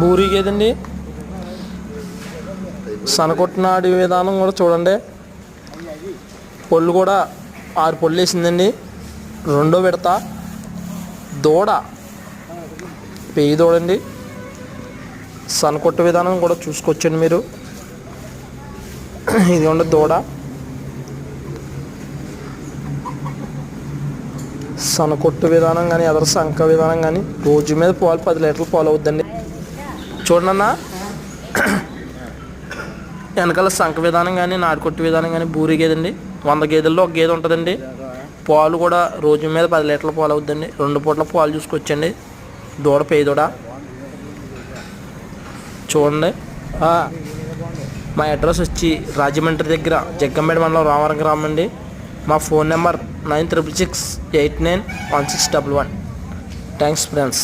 బూరి గేదండి. సనకొట్టినాడి విధానం కూడా చూడండి. పొల్లు కూడా 6 పొల్లు వేసిందండి. రెండో విడత దూడ పెయ్యి దూడండి. సనకొట్టు విధానం కూడా చూసుకొచ్చండి మీరు. ఇది ఉండే దూడ సనకొట్టు విధానం కానీ ఎదర సంఖ విధానం కానీ రోజు మీద పాలు 10 లీటర్లు పాలు అవుద్దండి. చూడన్నా వెనకాల సంఖ విధానం కానీ నాటుకొట్టు విధానం కానీ బూరి గేదండి. 100 గేదెల్లో 1 గేదె ఉంటుందండి. పాలు కూడా రోజు మీద 10 లీటర్ల పాలు అవుద్దండి. 2 పూట్ల పాలు చూసుకొచ్చండి. దూడ పెయ్యి దూడ చూడండి. మా అడ్రస్ వచ్చి రాజమండ్రి దగ్గర జగ్గంపేట మండలం రామవరం గ్రామం అండి. మా ఫోన్ నెంబర్ 9668911611. Thanks friends.